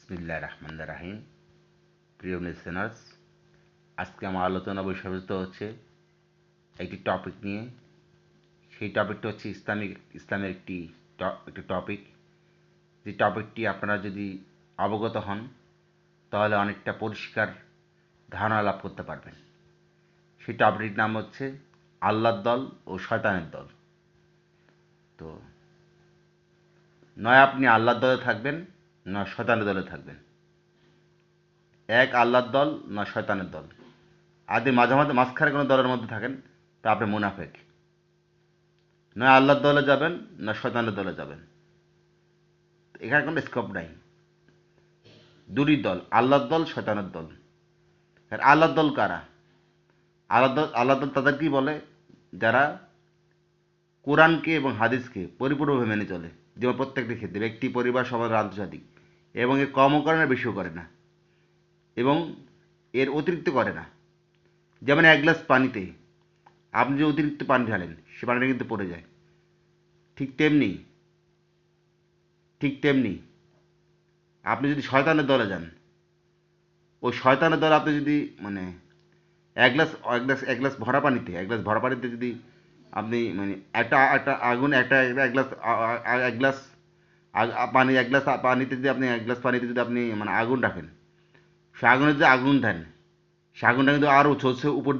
বিসমিল্লাহির রহমানির রহিম। প্রিয় লিসেনার্স, আজকে আমার আলোচনা বিষয়বস্তু হচ্ছে একটি টপিক নিয়ে। সেই টপিকটা হচ্ছে ইসলামের একটি টপিক। যে টপিকটি আপনারা যদি অবগত হন তাহলে অনেকটা পরিষ্কার ধারণা লাভ করতে পারবেন। সেই টপিকটির নাম হচ্ছে আল্লাহর দল ও শয়তানের দল। তো নয় আপনি আল্লাহর দলে থাকবেন, নয় শয়তানের দলে থাকবেন। এক আল্লাহর দল, নয় শয়তানের দল। আদি মাঝখানে কোনো দলের মধ্যে থাকেন তা আপনি মুনাফেক। নয় আল্লাহর দলে যাবেন, না শয়তানের দলে যাবেন। এখানে কোনো স্কোপ নাই। দুটি দল, আল্লাহর দল, শয়তানের দল। আর আল্লাহর দল কারা? আল্লাহর দল তাদেরকেই বলে যারা কোরআনকে এবং হাদিসকে পরিপূর্ণভাবে মেনে চলে। যেমন প্রত্যেকটি ক্ষেত্রে ব্যক্তি, পরিবার, সমাজ, আন্তর্জাতিক, এবং এর কমও করে না, বেশিও করে না, এবং এর অতিরিক্ত করে না। যেমন এক গ্লাস পানিতে আপনি যে অতিরিক্ত পানি ঢালেন সে পানিটা কিন্তু পড়ে যায়। ঠিক তেমনি ঠিক তেমনি আপনি যদি শয়তানের দলে যান, ওই শয়তানের দলে আপনি যদি মানে এক গ্লাস ভরা পানিতে যদি আপনি মানে একটা একটা আগুন একটা এক গ্লাস এক গ্লাস পানি এক গ্লাস পানিতে যদি আপনি এক গ্লাস পানিতে যদি আপনি মানে আগুন রাখেন, সে আগুনের যে আগুন দেন, সে আগুনটা কিন্তু আরও ছোটছে, উপর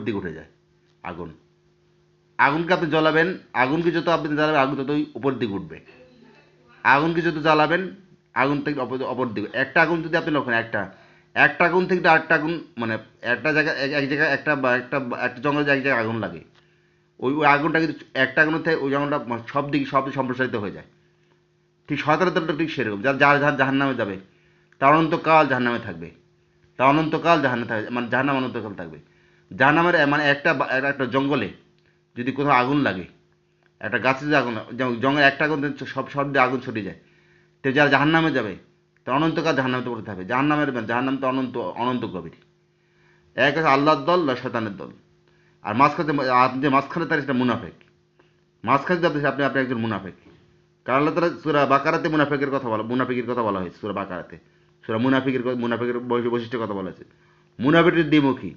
দিকে উঠে যায়। আগুন আগুনকে আপনি জ্বালাবেন, আগুনকে যত আপনি জ্বালাবেন আগুন ততই উপর দিকে উঠবে। আগুনকে যত জ্বালাবেন আগুন থেকে অপর দিকে, একটা আগুন যদি আপনি লক্ষ্য করেন, একটা আগুন থেকে আরেকটা আগুন মানে একটা জায়গায় এক জায়গায় একটা জঙ্গলে এক জায়গায় আগুন লাগে, ওই আগুনটা কিন্তু একটা আগুন থেকে ওই আগুনটা সব দিকে সম্প্রসারিত হয়ে যায়। ঠিক শয়তানের দলটা ঠিক সেরকম, যার জাহান নামে যাবে তার অনন্তকাল জাহান নামে থাকবে। তার অনন্তকাল জাহান্নামে থাকবে, মানে জাহান্নাম অনন্তকাল থাকবে। জাহান্নামের মানে একটা জঙ্গলে যদি কোথাও আগুন লাগে, একটা গাছে যদি আগুন, জঙ্গলে একটা আগুন সব দিয়ে আগুন ছড়িয়ে যায়, তো যারা জাহান্নামে যাবে তার অনন্তকাল জাহান্নামে পড়তে থাকবে। জাহান্নাম তো অনন্ত গভীর। এক আছে আল্লাহর দল না শয়তানের দল। আর আপনি যে মাঝখানে তার সেটা মুনাফেক। মাঝখানে যদি আপনি একজন মুনাফেক। কারণ আল্লাহ তাআলা সূরা বাকারাতে মুনাফিকের কথা বলা হয়েছে। সূরা বাকারাতে মুনাফিকের বৈশিষ্ট্যের কথা বলা হয়েছে। মুনাফিকের দ্বিমুখী।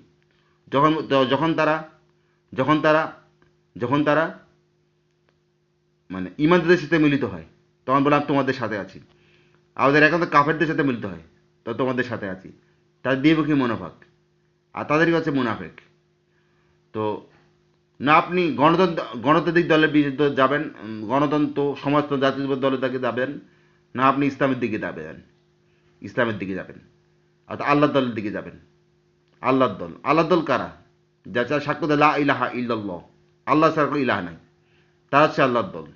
যখন যখন তারা যখন তারা যখন তারা মানে ইমানদারদের সাথে মিলিত হয় তখন বলে আমি তোমাদের সাথে আছি। আমাদের একান্ত কাফেরদের সাথে মিলিত হয় তো তোমাদের সাথে আছি। তাদের দ্বিমুখী মনোভাব। আর তাদেরই হচ্ছে মুনাফেক। তো না আপনি গণতান্ত্রিক দলের বিরুদ্ধে যাবেন, গণতন্ত্র সমাজতন্ত্র জাতীয়তাবাদী দলের দিকে যাবেন, না আপনি ইসলামের দিকে যাবেন, আর আল্লাহর দলের দিকে যাবেন। আল্লাহর দল কারা? যারা সাক্ষ্য দেয় লা ইলাহা ইল্লাল্লাহ, আল্লাহ ছাড়া কোনো ইলাহা নাই, তারা হচ্ছে আল্লাহর দল।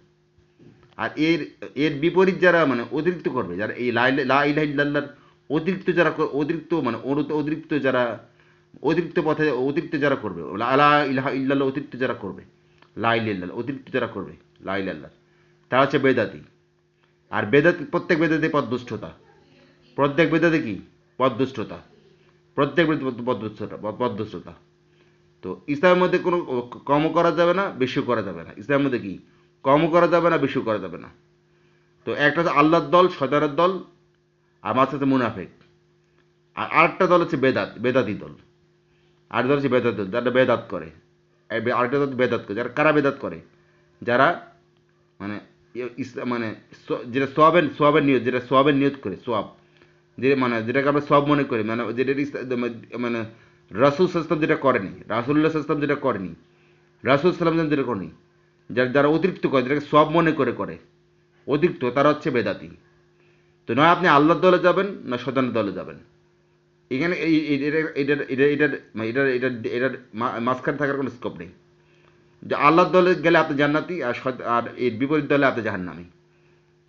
আর এর এর বিপরীত যারা মানে অতিরিক্ত করবে, যারা এই লা ইলাহা ইল্লাল্লাহর অতিরিক্ত পথে অতিরিক্ত যারা করবে, লা ইলাহা ইল্লাল্লাহ অতিরিক্ত যারা করবে, লা ইলাহা ইল্লাল্লাহ অতিরিক্ত যারা করবে, লা ইলাহা ইল্লাল্লাহ, তারা হচ্ছে বেদাতি। আর প্রত্যেক বেদাতি পথদুষ্টতা। প্রত্যেক বেদাতি কি? পথদুষ্টতা। প্রত্যেক বেদাতি পথদুষ্টতা। তো ইসলামের মধ্যে কোনো কমও করা যাবে না, বেশিও করা যাবে না। ইসলামের মধ্যে কি? কমও করা যাবে না, বেশিও করা যাবে না। তো একটা হচ্ছে আল্লাহর দল, শয়তানের দল, আর মাঝে হচ্ছে মুনাফেক। আর আরেকটা দল হচ্ছে বেদাতি দল। আরেকটা দল হচ্ছে বেদাত দল, যারা বেদাত করে। আরেকটা দল বেদাত করে, যারা কারা বেদাত করে? যারা মানে মানে যেটা সোয়াবের নিয়ত করে, সোয়াব, যেটাকে আমরা সব মনে করি, যেটা মানে রাসূল সাল্লাল্লাহু যেটা করেনি, রাসূলুল্লাহ সাল্লাল্লাহু যেটা করেনি, রাসূল সাল্লাল্লাহু যেটা করেনি, যারা অতিরিক্ত করে, যেটাকে সব মনে করে অতিরিক্ত, তারা হচ্ছে বেদাতি। তো নয় আপনি আল্লাহর দলে যাবেন, না শয়তানের দলে যাবেন। এখানে এটার মাঝখানে থাকার কোনো স্কোপ নেই। যে আল্লাহর দলে গেলে আপনি জান্নাতি, আর এর বিপরীত দলে আপনি জাহান্নামী।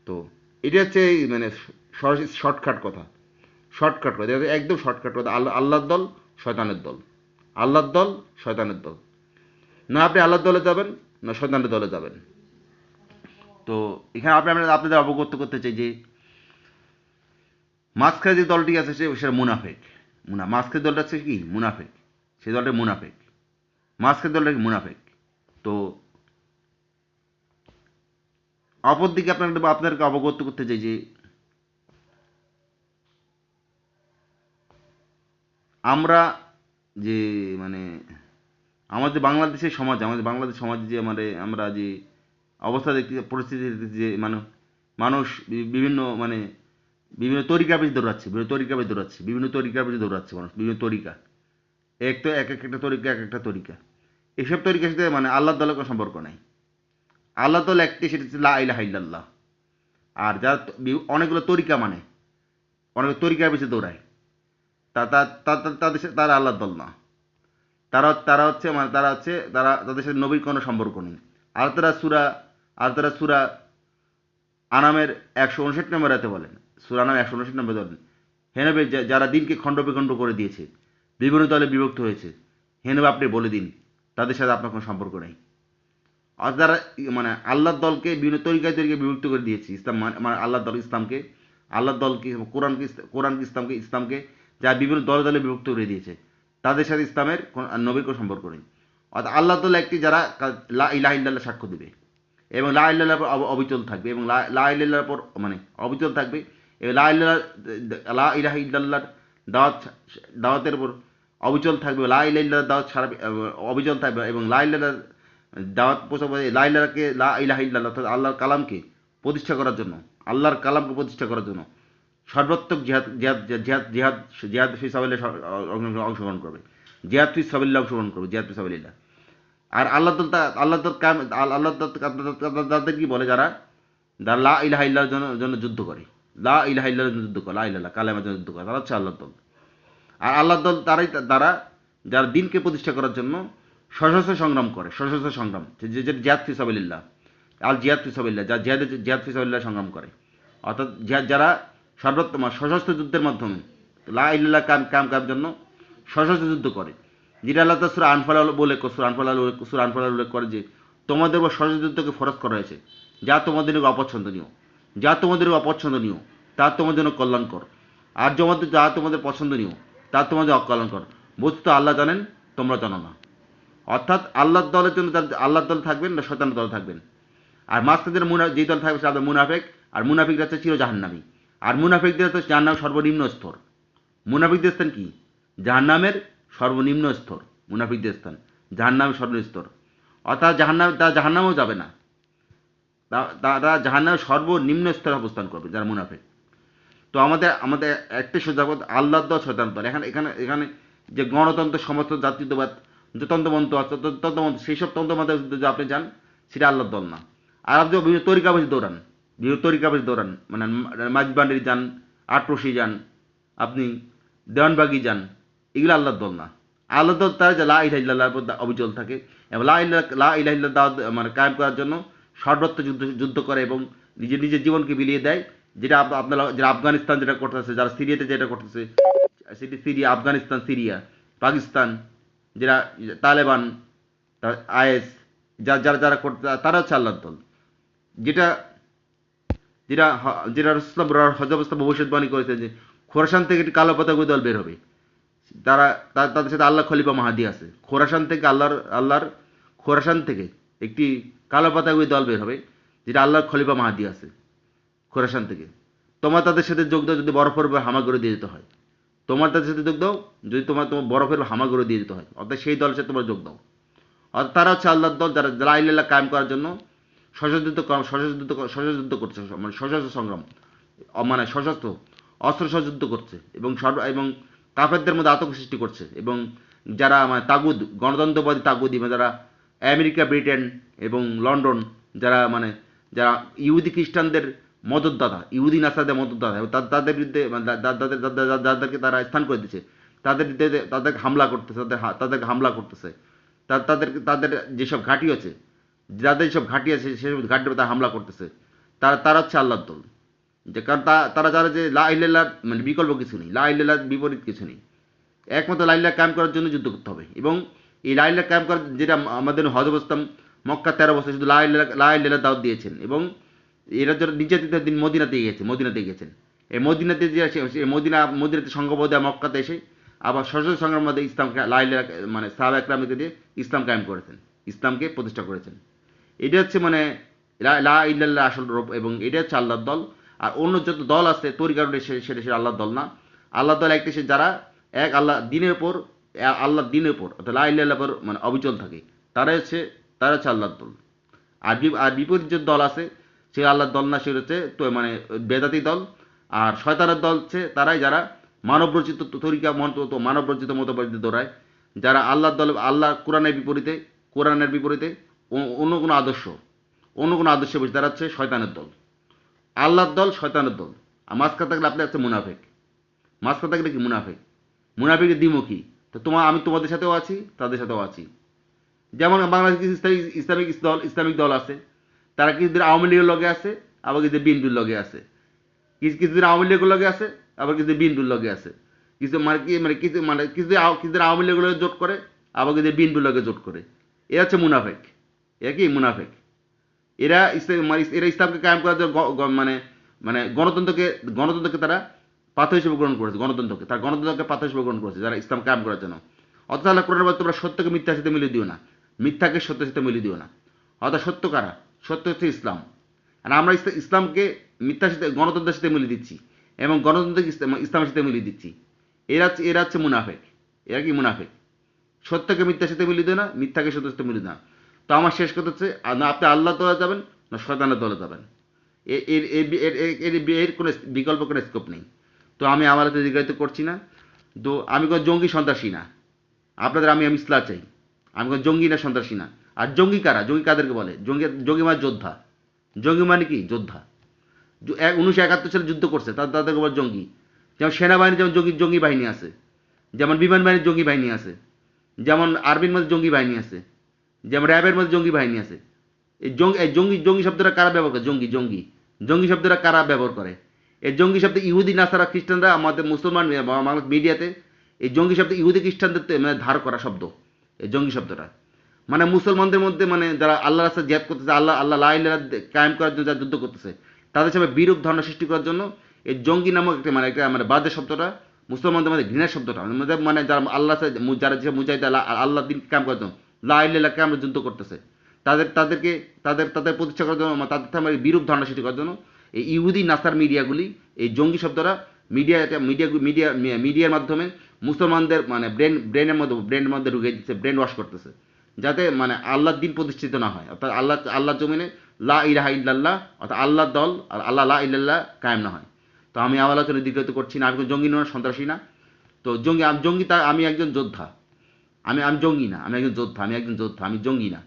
তো এটা হচ্ছে মানে সরাসরি শর্টকাট কথা, এটা একদম শর্টকাট কথা। আল্লাহর দল, শয়তানের দল, আল্লাহর দল, শয়তানের দল। না আপনি আল্লাহর দলে যাবেন, না শয়তানের দলে যাবেন। তো এখানে আপনাদের অবগত করতে চাই যে মাঝখানে যে দলটি আছে সেটা মুনাফেক। মাঝখানে দলটা হচ্ছে কি? মুনাফেক। সেই দলটা মুনাফেক। মাঝখানে দলটা কি? মুনাফেক। তো অপরদিকে আপনাদেরকে অবগত করতে চাই যে আমরা যে মানে আমাদের বাংলাদেশের সমাজ, আমাদের বাংলাদেশ সমাজে যে আমরা যে অবস্থা দেখতে, পরিস্থিতি দেখতেছি, যে মানুষ বিভিন্ন বিভিন্ন তরিকা পেয়ে দৌড়াচ্ছে, বিভিন্ন তরিকা পেয়ে দৌড়াচ্ছে মানুষ, বিভিন্ন তরিকা, এক তো এক এক একটা তরিকা, এক একটা তরিকা। এসব তরিকার সাথে আল্লাহ তাআলার কোনো সম্পর্ক নাই। আল্লাহ তাআলা একটি, সেটা হচ্ছে লা ইলাহা ইল্লাল্লাহ। আর যারা অনেকগুলো তরিকা অনেক তরিকার পিছিয়ে দৌড়ায়, তারা আল্লাহর দল না। তারা হচ্ছে তাদের সাথে নবীর কোনো সম্পর্ক নেই। আর তারা সূরা আনামের 159 নম্বর আয়াতে বলেন, সূরা আনাম 159 নম্বর বলেন, হে নবী, যারা দিনকে খণ্ড বিখণ্ড করে দিয়েছে, বিভিন্ন দলে বিভক্ত হয়েছে, হে নবী আপনি বলে দিন তাদের সাথে আপনার কোনো সম্পর্ক নেই। আর যারা আল্লাহর দলকে বিভিন্ন তরিকায় বিভক্ত করে দিয়েছে, ইসলাম আল্লাহর দল ইসলামকে, আল্লাহর দলকে কোরআনকে ইসলামকে যা বিভিন্ন দলে দলে বিভক্ত করে দিয়েছে, তাদের সাথে ইসলামের নবীর কোনো সম্পর্ক নেই। অর্থাৎ আল্লাহ দল একটি, যারা লা ইলাহা ইল্লাল্লাহ সাক্ষ্য দিবে এবং লা ইল্লাল্লাহর পর অবিচল থাকবে, এবং লা ইল্লাল্লাহর পর অবিচল থাকবে, এবং লা ইলাহা ইল্লাল্লাহর দাওয়াতের উপর অবিচল থাকবে, লা ইলাহা ইল্লাল্লাহর দাওয়াত সারা অবিচল থাকবে, এবং লা ইল্লাল্লাহর দাওয়াত পৌঁছাবে, লা ইলাহা ইল্লাল্লাহ অর্থাৎ আল্লাহর কালামকে প্রতিষ্ঠা করার জন্য, সর্বাত্মক জিহাদ ফি সাবিলিল্লাহ অংশগ্রহণ করবে, জিহাদ ফি সাবিলিল্লাহ। আর তাদের কি বলে, যারা লা ইলাহা ইল্লাল্লাহর জন্য যুদ্ধ করে, লা ইলাহা কালেমার জন্য যুদ্ধ করে, তারা হচ্ছে আল্লাহর দল। আর আল্লাহর দল তারা যারা দিনকে প্রতিষ্ঠা করার জন্য সশস্ত্র সংগ্রাম, যে জিহাদ ফি সাবিলিল্লাহ, জিহাদ ফি সাবিলিল্লাহ, যা জিহাদ ফি সাবিলিল্লাহ সংগ্রাম করে, অর্থাৎ যারা সর্বোত্তম সশস্ত্র যুদ্ধের মাধ্যমে লা ইলাহা কায়েম জন্য সশস্ত্র যুদ্ধ করে, যেটা আল্লাহ তাআলা সূরা আনফাল উল্লেখ করে যে তোমাদের উপর সশস্ত্র যুদ্ধকে ফরজ করা হয়েছে, যা তোমাদের অপছন্দনীয়, তা তোমাদের জন্য কল্যাণকর, আর যা তোমাদের পছন্দনীয়, তা তোমাদের অকল্যাণকর। বস্তুত আল্লাহ জানেন, তোমরা জানো না। অর্থাৎ আল্লাহর দলের জন্য আল্লাহর দল থাকবেন না শয়তানের দল থাকবেন। আর মাঝখানে যেই দল থাকবে সেটা মুনাফিক, আর মুনাফিকরা হচ্ছে চির জাহান্নামী। আর মুনাফিকদের হচ্ছে জাহান্নামের সর্বনিম্ন স্তর। মুনাফিকদের স্থান কি? জাহান্নামের সর্বনিম্ন স্তর। মুনাফিকদের স্থান জাহান্নামের সর্বনিম্ন স্তর, অর্থাৎ তারা জাহান্নামেও যাবে না, তারা জাহান্নামের সর্বনিম্ন স্তরে অবস্থান করবে যারা মুনাফিক। তো আমাদের একটা সোজা কথা, আল্লাহর দল শয়তানের দল। এখানে যে গণতন্ত্র, সমস্ত জাতীয়তাবাদ, যে তন্ত্রমন্ত্র আছে, সেই সব তন্ত্রমন্ত্র যদি আপনি যান, সেটা আল্লাহর দল না। আর আপনি বিভিন্ন তরিকাবাজি দৌড়ান, মাঝবান্ডারি যান, আটরশি যান, আপনি দেওয়ানবাগি যান, এগুলো আল্লাহর দল না। আল্লাহর দল তারা যে লা ইলাহা ইল্লাল্লাহর উপর অবিচল থাকে, এবং লা ইলাহা ইল্লাল্লাহ দাওয়াত কায়েম করার জন্য সর্বত্র যুদ্ধ করে এবং নিজের জীবনকে বিলিয়ে দেয়। যেটা আপনারা, যারা আফগানিস্তান যেটা করতেছে, যারা সিরিয়াতে যেটা করতেছে, সেটি আফগানিস্তান, সিরিয়া, পাকিস্তান, যারা তালেবান, আইএস, যারা করতে, তারা হচ্ছে আল্লাহর দল। যেটা যেটা যেটা রাসূলুল্লাহ হযরত ভবিষ্যৎবাণী করেছে যে খোরাসান থেকে একটি কালো পতাকা দল বের হবে। তাদের সাথে আল্লাহ খলিফা মাহাদি আছে। খোরাসান থেকে একটি কালো পতাকা দল বের হবে, যেটা আল্লাহর খলিফা মাহাদি আছে খোরাসান থেকে। তোমার তাদের সাথে যোগ দাও যদি বরফের উপর হামা করে দিয়ে যেতে হয়। তোমার বরফের হামা করে দিয়ে যেতে হয়, অর্থাৎ সেই দলের সাথে তোমার যোগ দাও। অর্থাৎ তারা হচ্ছে আল্লাহর দল, যারা লা ইলাহা ইল্লাল্লাহ কায়েম করার জন্য সশস্ত্র করছে, সশস্ত্র সংগ্রাম, সশস্ত্র অস্ত্র সযুদ্ধ করছে, এবং কাফেরদের মধ্যে আতঙ্ক সৃষ্টি করছে, এবং যারা গণতন্ত্রবাদী তাগুদি, যারা আমেরিকা, ব্রিটেন এবং লন্ডন, যারা যারা ইহুদি খ্রিস্টানদের মদতদাতা, ইহুদি নাসারদের মদতদাতা, তাদের বিরুদ্ধে যাদেরকে তারা স্থান করে দিচ্ছে, তাদেরকে হামলা করতেছে, তাদের যেসব ঘাঁটি আছে, সেসব ঘাঁটির তারা হামলা করতেছে। তারা হচ্ছে আল্লাহর দল। যে কারণ তারা যারা যে লা ইলাহা ইল্লাল্লাহ বিকল্প কিছু নেই, লা ইলাহা ইল্লাল্লাহ বিপরীত কিছু নেই, একমাত্র লা ইলাহা কায়েম করার জন্য যুদ্ধ করতে হবে। এবং এই লা ইলাহা কায়েম করার, যেটা আমাদের হযরত ইসলাম মক্কা 13 বছর শুধু লা ইলাহা দাওয়াত দিয়েছেন, এবং এরা যারা নির্যাতিতের দিন মদিনাতে গিয়েছেন। এই মদিনাতে সংঘবদ্ধ মক্কাতে এসে আবার সশস্ত্র সংগ্রামের মধ্যে ইসলামকে লা ইলাহা সাহাবা একরামকে দিয়ে ইসলাম কায়েম করেছেন, ইসলামকে প্রতিষ্ঠা করেছেন। এটা হচ্ছে লা ইলাহা ইল্লাল্লাহ আসল রূপ, এবং এটা হচ্ছে আল্লাহর দল। আর অন্য যত দল আছে তরিকার, সেটা আল্লাহর দল না। আল্লাহর দল একটি, যারা এক আল্লাহ দিনের উপর, আল্লাহর দিনের উপর অর্থাৎ লা ইলাহা ইল্লাল্লাহর উপর মানে অবিচল থাকে, তারা হচ্ছে আল্লাহর দল। আর বিপরীত যে দল আছে সে আল্লাহর দল না, সে হচ্ছে তো মানে বেদাতি দল। আর শয়তানের দল হচ্ছে তারাই যারা মানবরচিত তরিকা মানবরচিত মতবাদে দৌড়ায়, যারা আল্লাহর দল, আল্লাহ কোরআনের বিপরীতে অন্য কোনো আদর্শে বসে, তারা হচ্ছে শয়তানের দল। আল্লাহর দল শয়তানের দল। আর মাঝখানে থাকলে আপনি হচ্ছে মুনাফেক। মাঝখানে থাকলে কি মুনাফেক? মুনাফেকের দ্বিমুখী। তো আমি তোমাদের সাথেও আছি, তাদের সাথেও আছি। যেমন বাংলাদেশ কিছু ইসলামিক দল আছে, তারা কিছুদিন আওয়ামী লীগের লগে আছে, আবার কিছুদিন বিএনপির লগে আছে। কিছুদিন আওয়ামী লীগের লগে আছে, আবার কিছুদিন বিএনপির লগে আছে। কিছুদিন আওয়ামী লীগের লগে জোট করে, আবার কিছুদিন বিএনপির লগে জোট করে। এরা হচ্ছে মুনাফেক। এরা কি মুনাফেক? এরা ইসলামকে কায়েম করার জন্য মানে মানে গণতন্ত্রকে তারা পাথর হিসেবে গ্রহণ করেছে। গণতন্ত্রকে পাথর হিসেবে গ্রহণ করেছে যারা ইসলাম কায়েম করার জন্য। অর্থাৎ আল্লাহ কোরআনে বলে তোমরা সত্যকে মিথ্যার সাথে মিলিয়ে দিও না, মিথ্যাকে সত্যের সাথে মিলিয়ে দিও না। অর্থাৎ সত্য কারা? সত্য হচ্ছে ইসলাম। আর আমরা ইসলামকে মিথ্যার সাথে, গণতন্ত্রের সাথে মিলিয়ে দিচ্ছি, এবং গণতন্ত্রকে ইসলামের সাথে মিলিয়ে দিচ্ছি। এরা হচ্ছে মুনাফেক। এরা কি মুনাফেক? সত্যকে মিথ্যার সাথে মিলিয়ে দিও না, মিথ্যাকে সত্যের সাথে মিলিয়ে দিও না। তো আমার শেষ কথা হচ্ছে, না আপনি আল্লাহ দলে যাবেন, না শয়তানের দলে যাবেন। এর কোনো বিকল্প, কোনো স্কোপ নেই। তো আমি আমার হাতে দীর্ঘায়িত করছি না। তো আমি কোনো জঙ্গি সন্ত্রাসী না। আমি ইসলাম চাই। আমি কোনো জঙ্গি না, সন্ত্রাসী না। আর জঙ্গি কারা? জঙ্গি কাদেরকে বলে? জঙ্গি মানে যোদ্ধা। জঙ্গি মানে কি? যোদ্ধা। 1971 সালে যুদ্ধ করছে তাদেরকে বলে জঙ্গি। যেমন সেনাবাহিনী, যেমন জঙ্গি বাহিনী আছে, যেমন বিমান বাহিনীর জঙ্গি বাহিনী আছে, যেমন আর্মির মধ্যে জঙ্গি বাহিনী আছে, যেমন র্যাবের মধ্যে জঙ্গি বাহিনী আছে। এই জঙ্গি শব্দটা কারা ব্যবহার করে? জঙ্গি শব্দটা কারা ব্যবহার করে? এই জঙ্গি শব্দ ইহুদি, নাসারা, খ্রিস্টানরা, আমাদের মুসলমান বাংলা মিডিয়াতে এই জঙ্গি শব্দ ইহুদি খ্রিস্টানদের মানে ধার করা শব্দ। এই জঙ্গি শব্দটা মানে মুসলমানদের মধ্যে, মানে যারা আল্লাহ রাস্তায় জিহাদ করতেছে, আল্লাহ লা ইলাহা কায়েম করার জন্য যারা যুদ্ধ করতেছে, তাদের সাথে বিরূপ ধারণা সৃষ্টি করার জন্য এই জঙ্গি নামক একটা বাজে শব্দটা, মুসলমানদের মধ্যে ঘৃণার শব্দটা, মানে যারা আল্লাহ যারা যে মুজাহিদ আল্লাহ দিন কায়েম করার জন্য লা ইলাহা কায়েম যুদ্ধ করতেছে, তাদের প্রতিষ্ঠা করার জন্য, তাদের বিরূপ ধারণা সৃষ্টি করার জন্য এই ইহুদি নাসার মিডিয়াগুলি এই জঙ্গি শব্দটা মিডিয়ার মাধ্যমে মুসলমানদের মানে ব্রেনের মধ্যে ঢুকিয়ে দিচ্ছে, ব্রেন ওয়াশ করতেছে, যাতে মানে আল্লাহর দিন প্রতিষ্ঠিত না হয়। অর্থাৎ আল্লাহ জমিনে লা ইলাহা ইল্লাল্লাহ অর্থাৎ আল্লাহর দল আর আল্লাহ লা ইল্লাল্লাহ কায়েম না হয়। তো আমি আলোচনা দীর্ঘায়িত করছি না। আমি কোনো জঙ্গি নয়, সন্ত্রাসী না। তো আমি একজন যোদ্ধা। আমি জঙ্গি না, আমি একজন যোদ্ধা। আমি জঙ্গি না,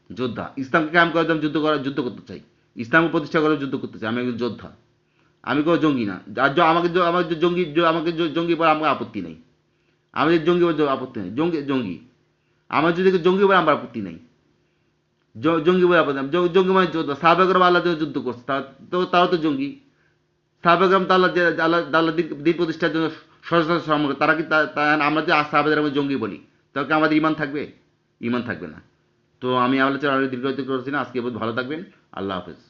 যোদ্ধা। ইসলামকে কায়েম করার জন্য যুদ্ধ করতে চাই। ইসলামকে প্রতিষ্ঠা করার যুদ্ধ করতে চাই। আমি একজন যোদ্ধা। আমি কোনো জঙ্গি না। আর আমাকে জঙ্গি বলে আমার আপত্তি নেই। আমাদের জঙ্গি বলে আপত্তি নেই। জঙ্গি আমার যদি জঙ্গি বলে আমার আপত্তি নেই। জঙ্গি বলে আপত্তি নেই। জঙ্গি মানে যোদ্ধা। সাহাবাগরাম আল্লাহ জন্য যুদ্ধ করছে, তারাও তো জঙ্গি। সাহাবাগরাম তো আল্লাহ দিন প্রতিষ্ঠার জন্য সশস্ত্র শ্রম করে। তারা কি আমরা যে সাহাবাদের আমরা জঙ্গি বলি, তাহলে কি আমাদের ইমান থাকবে? ইমান থাকবে না। তো আমি আলোচনা দীর্ঘায়িত করছি না। আজকে বহুত ভালো থাকবেন। আল্লাহ হাফেজ।